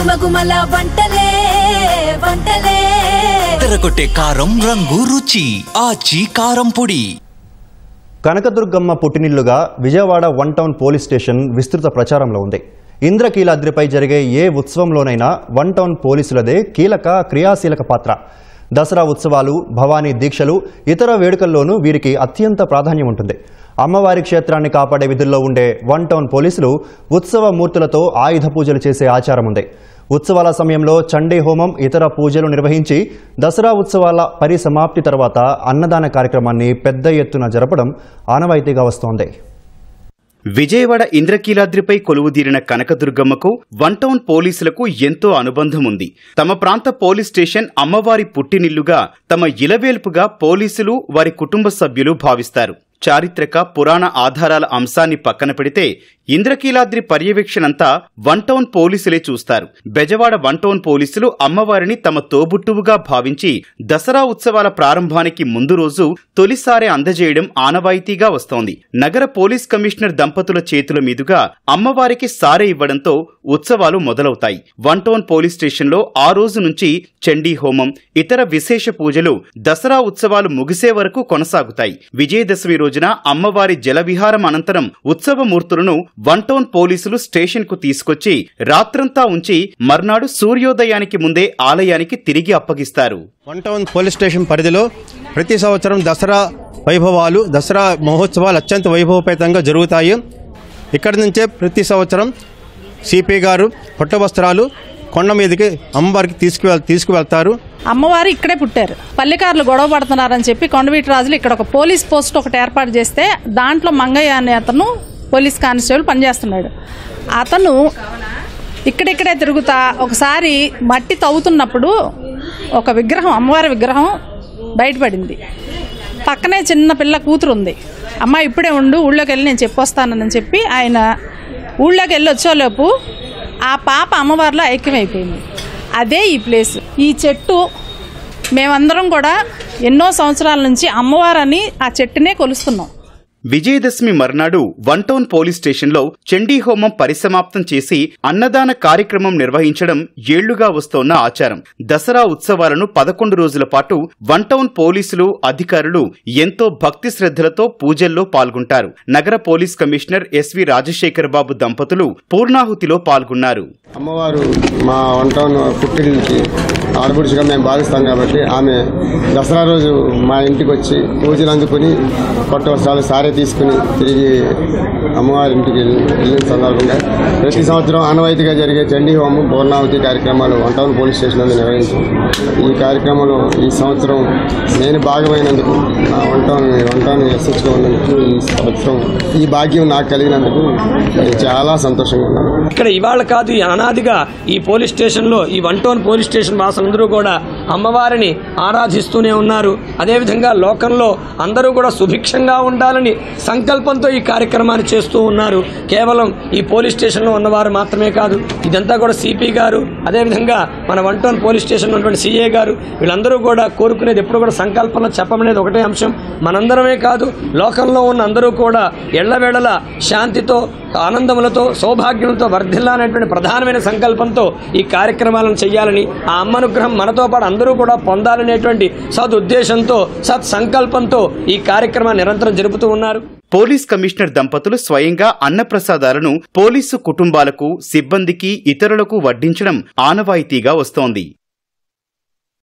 గుమగుమల వంటలే వంటలే తెరకొట్టే కారం రంగు రుచి ఆచి కారం పొడి. కనకదుర్గమ్మ పుట్టినిల్లుగా విజయవాడ 1 టౌన్ పోలీస్ స్టేషన్ విస్తృత ప్రచారంలో ఉంది. ఇంద్రకీలాద్రిపై జరిగే ఏ ఉత్సవంలోనైనా 1 టౌన్ పోలీసులదే కీలక క్రియాశీలక పాత్ర. దసరా ఉత్సవాలు, భవానీ దీక్షలు, ఇతర వేడుకల్లోనూ వీరికి అత్యంత ప్రాధాన్యం ఉంటుంది. అమ్మవారి క్షేత్రాన్ని కాపాడే విధుల్లో ఉండే 1 టౌన్ పోలీసులు ఉత్సవ మూర్తులతో ఆయుధ పూజలు చేసే ఆచారం ఉంది. ఉత్సవాల సమయంలో చండీ హోమం, ఇతర పూజలు నిర్వహించి దసరా ఉత్సవాల పరిసమాప్తి తర్వాత అన్నదాన కార్యక్రమాన్ని పెద్ద ఎత్తున జరపడం ఆనవాయితీగా వస్తోంది. విజయవాడ ఇంద్రకీలాద్రిపై కొలువుదీరిన కనకదుర్గమ్మకు 1 టౌన్ పోలీసులకు ఎంతో అనుబంధం ఉంది. తమ ప్రాంత పోలీస్ స్టేషన్ అమ్మవారి పుట్టినిల్లుగా, తమ ఇలవేల్పుగా పోలీసులు, వారి కుటుంబ సభ్యులు భావిస్తారు. చారిత్రక పురాణ ఆధారాల అంశాన్ని పక్కన పెడితే ఇంద్రకీలాద్రి పర్యవేక్షణంతా 1 టౌన్ పోలీసులే చూస్తారు. బెజవాడ 1 టౌన్ పోలీసులు అమ్మవారిని తమ తోబుట్టువుగా భావించి దసరా ఉత్సవాల ప్రారంభానికి ముందు రోజు తొలిసారి అందజేయడం ఆనవాయితీగా వస్తోంది. నగర పోలీస్ కమిషనర్ దంపతుల చేతుల మీదుగా అమ్మవారికి సారె ఇవ్వడంతో ఉత్సవాలు మొదలవుతాయి. 1 టౌన్ పోలీస్ స్టేషన్లో ఆ రోజు నుంచి చండీ హోమం, ఇతర విశేష పూజలు దసరా ఉత్సవాలు ముగిసే వరకు కొనసాగుతాయి. విజయదశమి రోజున అమ్మవారి జలవిహారం అనంతరం ఉత్సవ మూర్తులను 1 టౌన్ పోలీసులు స్టేషన్ కు తీసుకొచ్చి రాత్రంతా ఉంచి మర్నాడు సూర్యోదయానికి ముందే ఆలయానికి తిరిగి అప్పగిస్తారు. 1 టౌన్ పోలీస్ స్టేషన్ పరిధిలో ప్రతి సంవత్సరం దసరా వైభవాలు, దసరా మహోత్సవాలు అత్యంత వైభవపేతంగా జరుగుతాయి. ఇక్కడి నుంచే ప్రతి సంవత్సరం సిపి గారు పట్టు వస్త్రాలు కొండ మీదకి అమ్మవారికి తీసుకువెళ్తారు. అమ్మవారు ఇక్కడే పుట్టారు. పల్లెకారులు గొడవ పడుతున్నారని చెప్పి కొండవీటి రాజులు ఇక్కడ ఒక పోలీస్ పోస్ట్ ఒకటి ఏర్పాటు చేస్తే దాంట్లో మంగయ్య అనే అతను పోలీస్ కానిస్టేబుల్ పనిచేస్తున్నాడు. అతను ఇక్కడిక్కడే తిరుగుతా ఒకసారి మట్టి తవ్వుతున్నప్పుడు ఒక విగ్రహం, అమ్మవారి విగ్రహం బయటపడింది. పక్కనే చిన్న పిల్ల కూతురు ఉంది. అమ్మ ఇప్పుడే ఉండు, ఊళ్ళోకి వెళ్ళి నేను చెప్పొస్తానని చెప్పి ఆయన ఊళ్ళోకి వెళ్ళి వచ్చేలోపు ఆ పాప అమ్మవారిలో ఐక్యమైపోయింది. అదే ఈ ప్లేస్. ఈ చెట్టు మేమందరం కూడా ఎన్నో సంవత్సరాల నుంచి అమ్మవారని ఆ చెట్టునే కొలుస్తున్నాం. విజయదశమి మర్నాడు 1 టౌన్ పోలీస్ స్టేషన్లో చండీ హోమం పరిసమాప్తం చేసి అన్నదాన కార్యక్రమం నిర్వహించడం ఏళ్లుగా వస్తోన్న ఆచారం. దసరా ఉత్సవాలను 11 రోజుల పాటు 1 టౌన్ పోలీసులు, అధికారులు ఎంతో భక్తి శ్రద్ధలతో పూజల్లో పాల్గొంటారు. నగర పోలీస్ కమిషనర్ ఎస్వి రాజశేఖర్ బాబు దంపతులు పూర్ణాహుతిలో పాల్గొన్నారు. అమ్మవారు మా 1 టౌన్ పుట్టినిల్లుకి ఆడపడుచుగా మేము భావిస్తాం కాబట్టి ఆమె దసరా రోజు మా ఇంటికి వచ్చి పూజలు అందుకుని కొత్త వస్త్రాలు సారే తీసుకుని తిరిగి అమ్మవారి ఇంటికి వెళ్ళిన సందర్భంగా ప్రతి సంవత్సరం ఆనవాయితీగా జరిగే చండీ హోమం, పూర్ణాహుతి కార్యక్రమాలు 1 టౌన్ పోలీస్ స్టేషన్ నందు నిర్వహించాం. ఈ కార్యక్రమంలో ఈ సంవత్సరం నేను భాగమైనందుకు, నా 1 టౌన్ ఎస్హెచ్గా ఉన్నందుకు, ఈ సంవత్సరం ఈ భాగ్యం నాకు కలిగినందుకు నేను చాలా సంతోషంగా ఉన్నాను. ఇక్కడ ఇవాళ కాదు, ఈ అనాదిగా ఈ పోలీస్ స్టేషన్లో, ఈ 1 టౌన్ పోలీస్ స్టేషన్ వాసులందరూ కూడా అమ్మవారిని ఆరాధిస్తూనే ఉన్నారు. అదేవిధంగా లోకంలో అందరూ కూడా సుభిక్షంగా ఉండాలని సంకల్పంతో ఈ కార్యక్రమాన్ని చేస్తూ ఉన్నారు. కేవలం ఈ పోలీస్ స్టేషన్లో ఉన్నవారు మాత్రమే కాదు, ఇదంతా కూడా సిపి గారు, అదేవిధంగా మన 1 టౌన్ పోలీస్ స్టేషన్లో ఉన్నటువంటి సిఏ గారు, వీళ్ళందరూ కూడా కోరుకునేది ఎప్పుడు కూడా సంకల్పంలో చెప్పమనేది ఒకటే అంశం. మనందరమే కాదు, లోకంలో ఉన్న అందరూ కూడా ఎళ్లవేళల శాంతితో, ఆనందములతో, సౌభాగ్యంతో వర్ధిల్లాలనేటువంటి ప్రధానమైన సంకల్పంతో ఈ కార్యక్రమాలను చేయాలని, ఆ అమ్మనుగ్రహం మనతో పాటు అందరూ కూడా పొందాలనేటువంటి సదుద్దేశంతో, సత్సంకల్పంతో ఈ కార్యక్రమాన్ని నిరంతరం జరుపుతూ ఉన్నారు. పోలీస్ కమిషనర్ దంపతులు స్వయంగా అన్నప్రసాదాలను పోలీసు కుటుంబాలకు, సిబ్బందికి, ఇతరులకు వడ్డించడం ఆనవాయితీగా వస్తోంది.